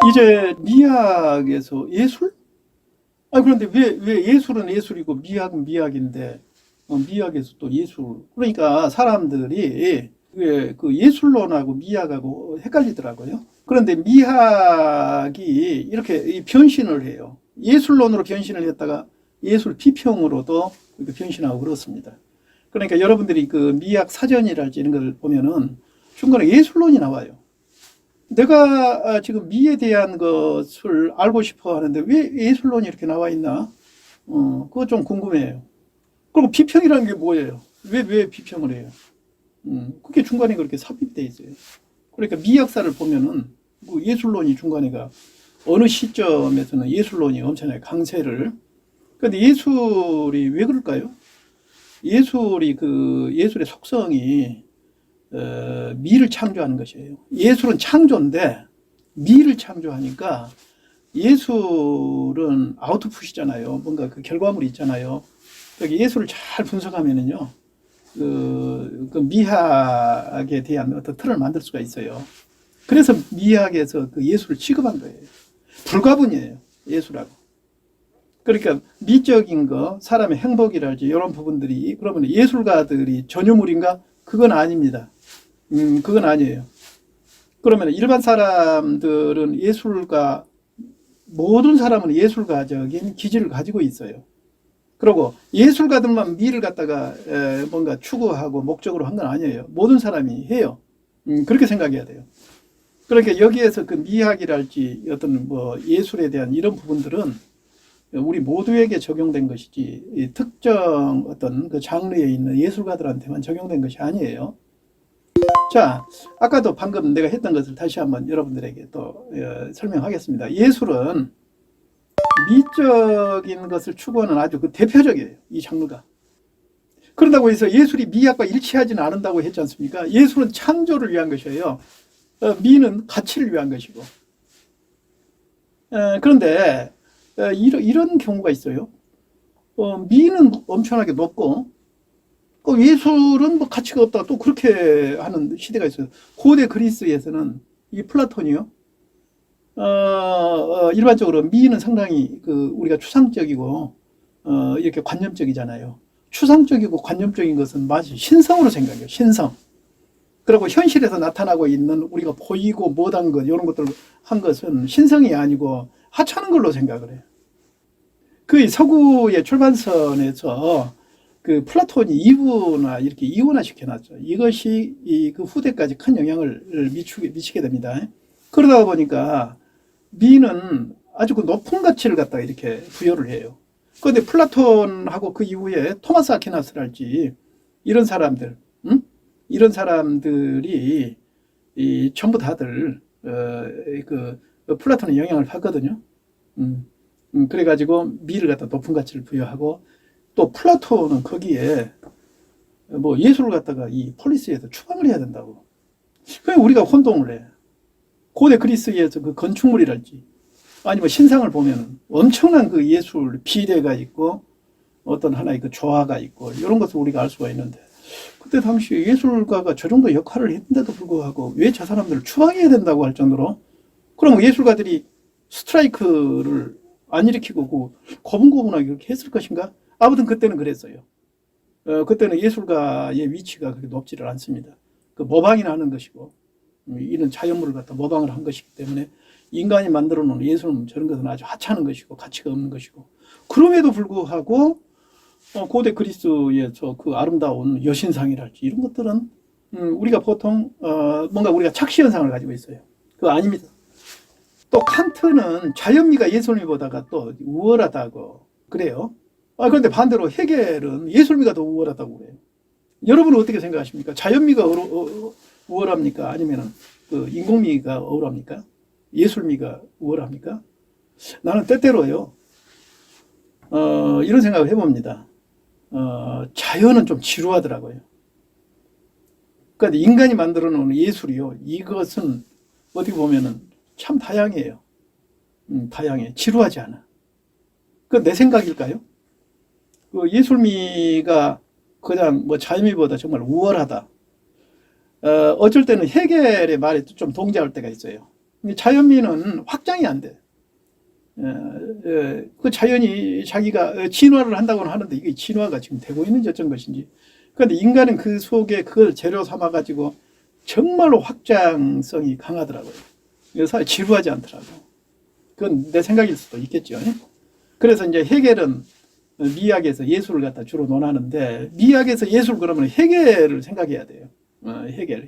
이제 미학에서 예술? 그런데 왜 예술은 예술이고 미학은 미학인데, 미학에서 또 예술. 그러니까 사람들이 그 예술론하고 미학하고 헷갈리더라고요. 그런데 미학이 이렇게 변신을 해요. 예술론으로 변신을 했다가 예술 비평으로도 이렇게 변신하고 그렇습니다. 그러니까 여러분들이 그 미학 사전이랄지 이런 걸 보면은 중간에 예술론이 나와요. 내가 지금 미에 대한 것을 알고 싶어 하는데 왜 예술론이 이렇게 나와 있나? 그거 좀 궁금해요. 그리고 비평이라는 게 뭐예요? 왜 비평을 해요? 그게 중간에 그렇게 삽입되어 있어요. 그러니까 미학사를 보면은 그 예술론이 중간에가 어느 시점에서는 예술론이 엄청나게 강세를. 근데 예술이 왜 그럴까요? 예술이 그 예술의 속성이 미를 창조하는 것이에요. 예술은 창조인데 미를 창조하니까 예술은 아우트풋이잖아요. 뭔가 그 결과물이 있잖아요. 여기 예술을 잘 분석하면은요, 그 미학에 대한 어떤 틀을 만들 수가 있어요. 그래서 미학에서 그 예술을 취급한 거예요. 불가분이에요, 예술하고. 그러니까 미적인 거, 사람의 행복이랄지 이런 부분들이 그러면 예술가들이 전유물인가? 그건 아닙니다. 그건 아니에요. 그러면 일반 사람들은 예술가, 모든 사람은 예술가적인 기질을 가지고 있어요. 그리고 예술가들만 미를 갖다가 뭔가 추구하고 목적으로 한 건 아니에요. 모든 사람이 해요. 그렇게 생각해야 돼요. 그러니까 여기에서 그 미학이랄지 어떤 뭐 예술에 대한 이런 부분들은 우리 모두에게 적용된 것이지 특정 어떤 그 장르에 있는 예술가들한테만 적용된 것이 아니에요. 자, 아까도 방금 내가 했던 것을 다시 한번 여러분들에게 또 설명하겠습니다. 예술은 미적인 것을 추구하는 아주 그 대표적이에요, 이 장르가. 그런다고 해서 예술이 미학과 일치하지는 않는다고 했지 않습니까? 예술은 창조를 위한 것이에요. 미는 가치를 위한 것이고. 그런데 이런 경우가 있어요. 미는 엄청나게 높고 예술은 뭐 가치가 없다 또 그렇게 하는 시대가 있어요. 고대 그리스에서는 이 플라톤이요. 일반적으로 미는 상당히 그 우리가 추상적이고 이렇게 관념적이잖아요. 추상적이고 관념적인 것은 마치 신성으로 생각해요. 신성. 그리고 현실에서 나타나고 있는 우리가 보이고 못한 것 이런 것들 한 것은 신성이 아니고 하찮은 걸로 생각을 해요. 그 서구의 출판선에서 그 플라톤이 이분화 이렇게 이원화 시켜놨죠. 이것이 그 후대까지 큰 영향을 미치게 됩니다. 그러다 보니까 미는 아주 그 높은 가치를 갖다가 이렇게 부여를 해요. 그런데 플라톤하고 그 이후에 토마스 아퀴나스랄지 이런 사람들, 이런 사람들이 전부 다들 그 플라톤의 영향을 받거든요. 그래가지고 미를 갖다 높은 가치를 부여하고 또 플라톤은 거기에 뭐 예술을 갖다가 이 폴리스에서 추방을 해야 된다고. 그냥 우리가 혼동을 해. 고대 그리스에서 그 건축물이랄지 아니면 신상을 보면 엄청난 그 예술 비례가 있고 어떤 하나의 그 조화가 있고 이런 것을 우리가 알 수가 있는데 그때 당시 예술가가 저 정도 역할을 했는데도 불구하고 왜 저 사람들을 추방해야 된다고 할 정도로 그럼 예술가들이 스트라이크를 안 일으키고 고분고분하게 그렇게 했을 것인가? 아무튼 그때는 그랬어요. 그때는 예술가의 위치가 그렇게 높지를 않습니다. 그 모방이나 하는 것이고 이런 자연물을 갖다 모방을 한 것이기 때문에 인간이 만들어 놓은 예술은 저런 것은 아주 하찮은 것이고 가치가 없는 것이고 그럼에도 불구하고 고대 그리스에서 그 아름다운 여신상이랄지 이런 것들은 우리가 보통 뭔가 우리가 착시현상을 가지고 있어요. 그거 아닙니다. 또 칸트는 자연미가 예술미보다가 또 우월하다고 그래요. 그런데 반대로 헤겔은 예술미가 더 우월하다고 그래요. 여러분은 어떻게 생각하십니까? 자연미가 우월합니까? 아니면 그 인공미가 우월합니까? 예술미가 우월합니까? 나는 때때로요. 이런 생각을 해봅니다. 자연은 좀 지루하더라고요. 그러니까 인간이 만들어 놓은 예술이요. 이것은 어떻게 보면은 참 다양해요. 다양해. 지루하지 않아. 그 내 생각일까요? 그 예술미가 그냥 뭐 자연미보다 정말 우월하다. 어쩔 때는 헤겔의 말에 좀 동조할 때가 있어요. 자연미는 확장이 안 돼. 그 자연이 자기가 진화를 한다고는 하는데 이게 진화가 지금 되고 있는지 어쩐 것인지. 그런데 인간은 그 속에 그걸 재료 삼아가지고 정말로 확장성이 강하더라고요. 그래서 지루하지 않더라고. 그건 내 생각일 수도 있겠죠. 그래서 이제 해겔은 미학에서 예술을 갖다 주로 논하는데, 미학에서 예술 그러면 해겔을 생각해야 돼요.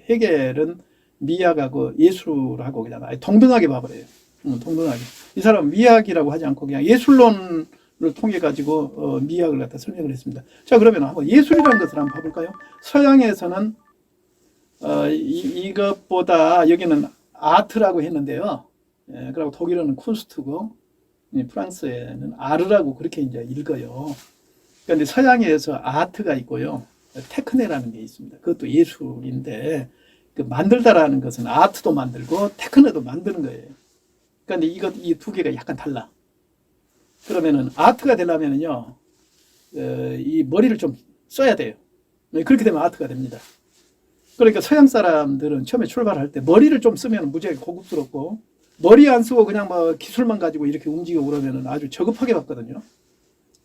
해겔은 미학하고 예술하고 그냥 아예 동등하게 봐버려요. 동등하게. 이 사람은 미학이라고 하지 않고 그냥 예술론을 통해 가지고 미학을 갖다 설명을 했습니다. 자, 그러면 한번 예술이라는 것을 한번 봐볼까요? 서양에서는 이것보다 여기는 아트라고 했는데요. 그리고 독일어는 쿤스트고 프랑스에는 아르라고 그렇게 이제 읽어요. 그런데 서양에서 아트가 있고요, 테크네라는 게 있습니다. 그것도 예술인데, 그 만들다라는 것은 아트도 만들고 테크네도 만드는 거예요. 그런데 이 두 개가 약간 달라. 그러면은 아트가 되려면은요, 이 머리를 좀 써야 돼요. 그렇게 되면 아트가 됩니다. 그러니까 서양 사람들은 처음에 출발할 때 머리를 좀 쓰면 무지하게 고급스럽고, 머리 안 쓰고 그냥 뭐 기술만 가지고 이렇게 움직이고 그러면은 아주 저급하게 봤거든요.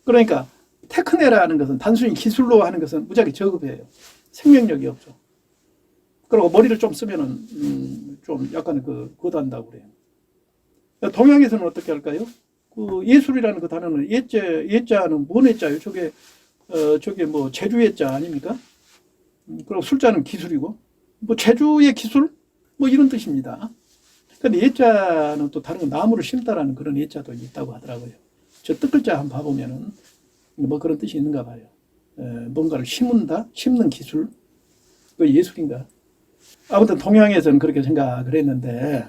그러니까 테크네라는 것은 단순히 기술로 하는 것은 무지하게 저급해요. 생명력이 없죠. 그리고 머리를 좀 쓰면은 좀 약간 그거 한다고 그래요. 동양에서는 어떻게 할까요? 그 예술이라는 그 단어는 예자는 뭔 예자요? 저게 뭐 제주의 자 아닙니까? 그리고 술자는 기술이고, 뭐 제주의 기술? 뭐 이런 뜻입니다. 근데 예자는 또 다른 거, 나무를 심다라는 그런 예자도 있다고 하더라고요. 저 뜻글자 한번 봐보면은 뭐 그런 뜻이 있는가 봐요. 뭔가를 심는다? 심는 기술? 그 예술인가? 아무튼 동양에서는 그렇게 생각을 했는데,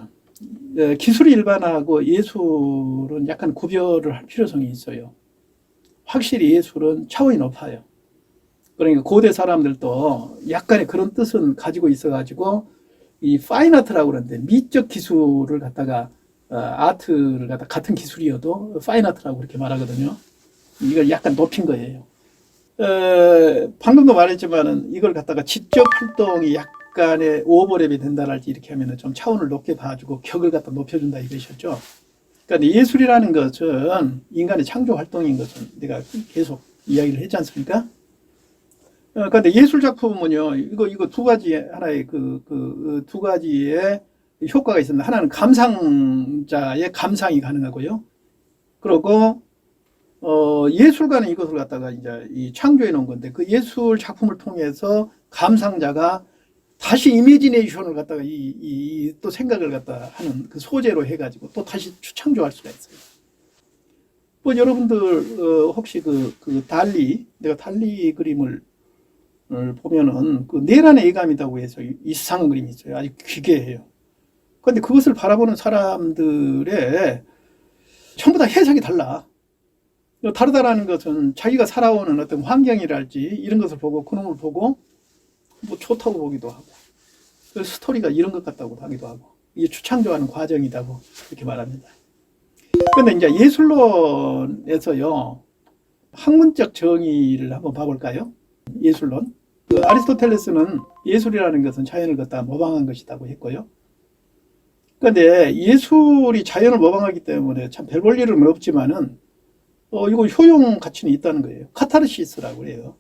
기술이 일반화하고 예술은 약간 구별을 할 필요성이 있어요. 확실히 예술은 차원이 높아요. 그러니까 고대 사람들도 약간의 그런 뜻은 가지고 있어가지고 이 파인아트라고 그러는데, 미적 기술을 갖다가 아트를 갖다 같은 기술이어도 파인아트라고 그렇게 말하거든요. 이걸 약간 높인 거예요. 방금도 말했지만은 이걸 갖다가 지적 활동이 약간의 오버랩이 된다랄지 이렇게 하면은 좀 차원을 높게 봐주고 격을 갖다 높여준다 이것이었죠. 그러니까 예술이라는 것은 인간의 창조 활동인 것은 내가 계속 이야기를 했지 않습니까? 그런데 예술 작품은요, 이거 두 가지, 하나의 두 가지의 효과가 있습니다. 하나는 감상자의 감상이 가능하고요. 그리고, 예술가는 이것을 갖다가 이제 이 창조해 놓은 건데, 그 예술 작품을 통해서 감상자가 다시 이미지네이션을 갖다가 또 생각을 갖다 하는 그 소재로 해가지고 또 다시 창조할 수가 있어요. 뭐 여러분들, 혹시 내가 달리 그림을 보면은 그 내란의 예감이라고 해서 이상한 그림이 있어요. 아주 기괴해요. 그런데 그것을 바라보는 사람들의 전부 다 해석이 달라. 다르다라는 것은 자기가 살아오는 어떤 환경이랄지 이런 것을 보고 그놈을 보고 뭐 좋다고 보기도 하고, 그 스토리가 이런 것 같다고 하기도 하고, 이게 추창조하는 과정이라고 이렇게 말합니다. 그런데 이제 예술론에서요, 학문적 정의를 한번 봐볼까요? 예술론. 아리스토텔레스는 예술이라는 것은 자연을 갖다 모방한 것이라고 했고요. 그런데 예술이 자연을 모방하기 때문에 참 별 볼 일은 없지만은 이거 효용 가치는 있다는 거예요. 카타르시스라고 그래요.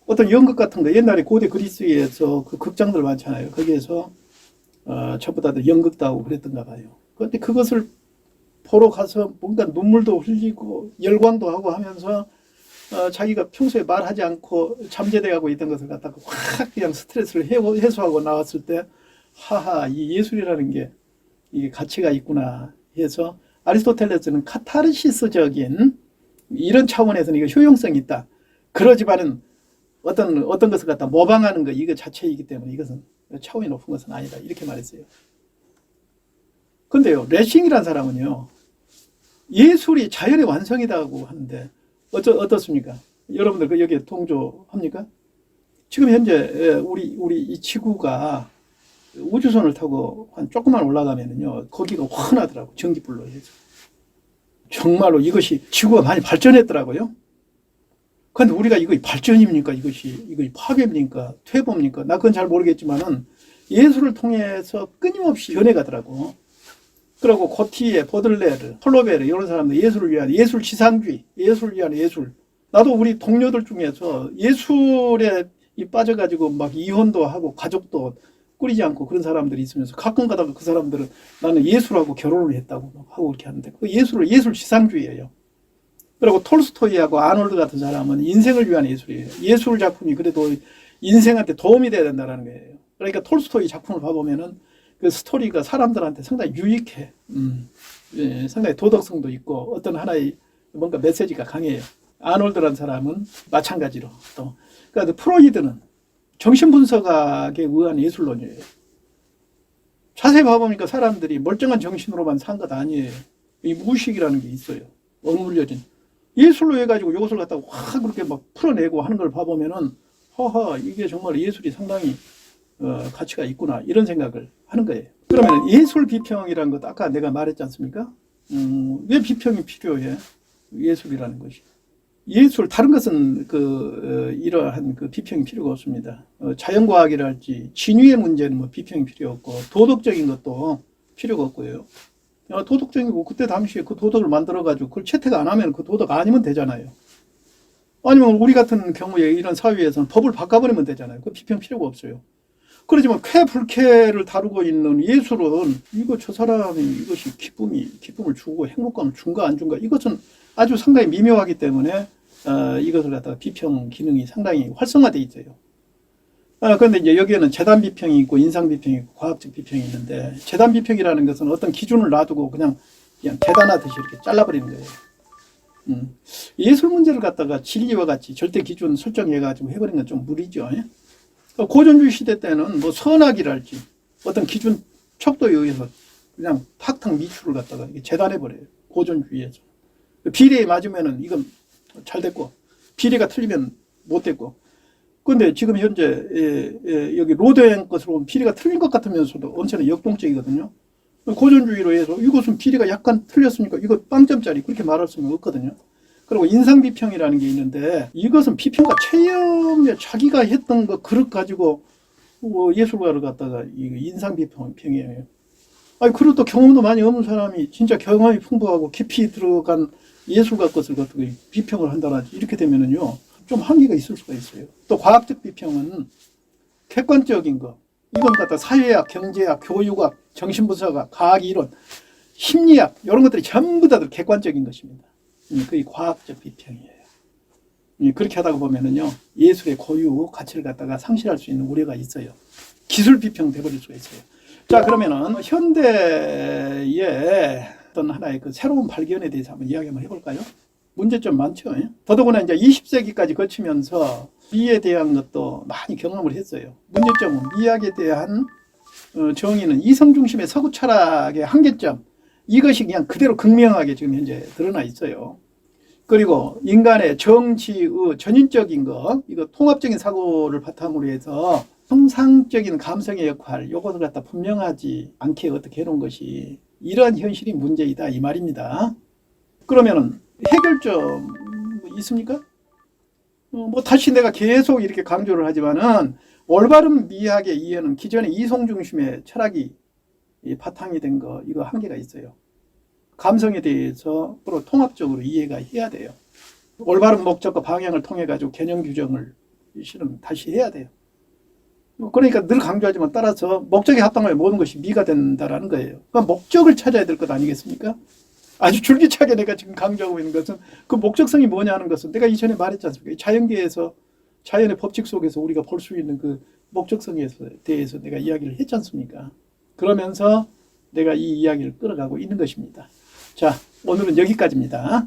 어떤 연극 같은 거, 옛날에 고대 그리스에서 그 극장들 많잖아요. 거기에서 전부 다들 연극도 하고 그랬던가 봐요. 그런데 그것을 보러 가서 뭔가 눈물도 흘리고 열광도 하고 하면서 자기가 평소에 말하지 않고 잠재돼가고 있던 것을 갖다가 확 그냥 스트레스를 해소하고 나왔을 때, 하하, 이 예술이라는 게 이게 가치가 있구나 해서 아리스토텔레스는 카타르시스적인 이런 차원에서는 이거 효용성이 있다. 그러지만은 어떤 것을 갖다 모방하는 거 이거 자체이기 때문에 이것은 차원이 높은 것은 아니다. 이렇게 말했어요. 근데요, 레싱이라는 사람은요, 예술이 자연의 완성이라고 하는데 어떻습니까? 여러분들 여기에 동조합니까? 지금 현재 우리 이 지구가 우주선을 타고 한 조금만 올라가면은요, 거기가 환하더라고. 전기불로 해서. 정말로 이것이 지구가 많이 발전했더라고요. 근데 우리가 이거 발전입니까? 이거 파괴입니까? 퇴보입니까? 나 그건 잘 모르겠지만은 예술을 통해서 끊임없이 변해가더라고. 그리고 코티에, 보들레르, 폴로베르 이런 사람들 예술을 위한 예술 지상주의, 예술을 위한 예술. 나도 우리 동료들 중에서 예술에 빠져가지고 막 이혼도 하고 가족도 꾸리지 않고 그런 사람들이 있으면서 가끔 가다가 그 사람들은 나는 예술하고 결혼을 했다고 하고 이렇게 하는데 그 예술 지상주의예요. 그리고 톨스토이하고 아놀드 같은 사람은 인생을 위한 예술이에요. 예술 작품이 그래도 인생한테 도움이 돼야 된다는 거예요. 그러니까 톨스토이 작품을 봐보면은 그 스토리가 사람들한테 상당히 유익해. 예, 상당히 도덕성도 있고 어떤 하나의 뭔가 메시지가 강해요. 아놀드라는 사람은 마찬가지로 또. 그러니까 프로이드는 정신분석학에 의한 예술론이에요. 자세히 봐보니까 사람들이 멀쩡한 정신으로만 산 것 아니에요. 이 무의식이라는 게 있어요. 억눌려진. 예술로 해가지고 이것을 갖다가 확 그렇게 막 풀어내고 하는 걸 봐보면은 허허 이게 정말 예술이 상당히 가치가 있구나 이런 생각을 하는 거예요. 그러면 예술 비평이라는 것도 아까 내가 말했지 않습니까? 왜 비평이 필요해? 예술이라는 것이. 예술 다른 것은 이러한 비평이 필요가 없습니다. 자연과학이랄지 진위의 문제는 뭐 비평이 필요 없고 도덕적인 것도 필요가 없고요. 도덕적이고 그때 당시에 그 도덕을 만들어 가지고 그걸 채택 안 하면 그 도덕 아니면 되잖아요. 아니면 우리 같은 경우에 이런 사회에서는 법을 바꿔버리면 되잖아요. 그 비평 필요가 없어요. 그렇지만 쾌 불쾌를 다루고 있는 예술은 이거 저 사람이 이것이 기쁨을 주고 행복감을 준가 안 준가 이것은 아주 상당히 미묘하기 때문에 이것을 갖다가 비평 기능이 상당히 활성화되어 있어요. 그런데 이제 여기에는 재단 비평이 있고 인상 비평이 있고 과학적 비평이 있는데 재단 비평이라는 것은 어떤 기준을 놔두고 그냥 재단하듯이 이렇게 잘라버리는 거예요. 예술 문제를 갖다가 진리와 같이 절대 기준 설정해가지고 해버리는 건 좀 무리죠. 고전주의 시대 때는 뭐 선악이랄지 어떤 기준 척도에 의해서 그냥 탁탁 미추를 갖다가 재단해버려요. 고전주의에서. 비례에 맞으면은 이건 잘 됐고, 비례가 틀리면 못 됐고. 근데 지금 현재 여기 로더행 것으로 보면 비례가 틀린 것 같으면서도 엄청나게 역동적이거든요. 고전주의로 해서 이것은 비례가 약간 틀렸으니까 이거 빵점짜리 그렇게 말할 수는 없거든요. 그리고 인상비평이라는 게 있는데 이것은 비평가 체험에 자기가 했던 거 그릇 가지고 예술가를 갖다가 인상비평이에요. 아니 그릇도 경험도 많이 없는 사람이 진짜 경험이 풍부하고 깊이 들어간 예술가 것을 갖다가 비평을 한다든지 이렇게 되면은요 좀 한계가 있을 수가 있어요. 또 과학적 비평은 객관적인 거 이건 갖다 사회학, 경제학, 교육학, 정신분석학, 과학이론, 심리학 이런 것들이 전부 다 객관적인 것입니다. 그게 과학적 비평이에요. 그렇게 하다가 보면은요 예술의 고유 가치를 갖다가 상실할 수 있는 우려가 있어요. 기술 비평 돼버릴 수가 있어요. 자 그러면은 현대의 어떤 하나의 새로운 발견에 대해서 한번 이야기 한번 해볼까요? 문제점 많죠. 더더구나 이제 20세기까지 거치면서 미에 대한 것도 많이 경험을 했어요. 문제점은 미학에 대한 정의는 이성 중심의 서구 철학의 한계점 이것이 그냥 그대로 극명하게 지금 현재 드러나 있어요. 그리고 인간의 정치의 전인적인 거 이거 통합적인 사고를 바탕으로 해서 통상적인 감성의 역할 이것을 갖다 분명하지 않게 어떻게 해놓은 것이 이러한 현실이 문제이다 이 말입니다. 그러면은 해결점 있습니까? 뭐 다시 내가 계속 이렇게 강조를 하지만은 올바른 미학의 이해는 기존의 이성 중심의 철학이 바탕이 된 거 이거 한계가 있어요. 감성에 대해서 서로 통합적으로 이해가 해야 돼요. 올바른 목적과 방향을 통해 가지고 개념 규정을 실은 다시 해야 돼요. 그러니까 늘 강조하지만 따라서 목적에 합당하면 모든 것이 미가 된다라는 거예요. 그러니까 목적을 찾아야 될 것 아니겠습니까? 아주 줄기차게 내가 지금 강조하고 있는 것은 그 목적성이 뭐냐는 것은 내가 이전에 말했지 않습니까? 자연계에서 자연의 법칙 속에서 우리가 볼 수 있는 그 목적성에 대해서 내가 이야기를 했지 않습니까? 그러면서 내가 이 이야기를 끌어가고 있는 것입니다. 자, 오늘은 여기까지입니다.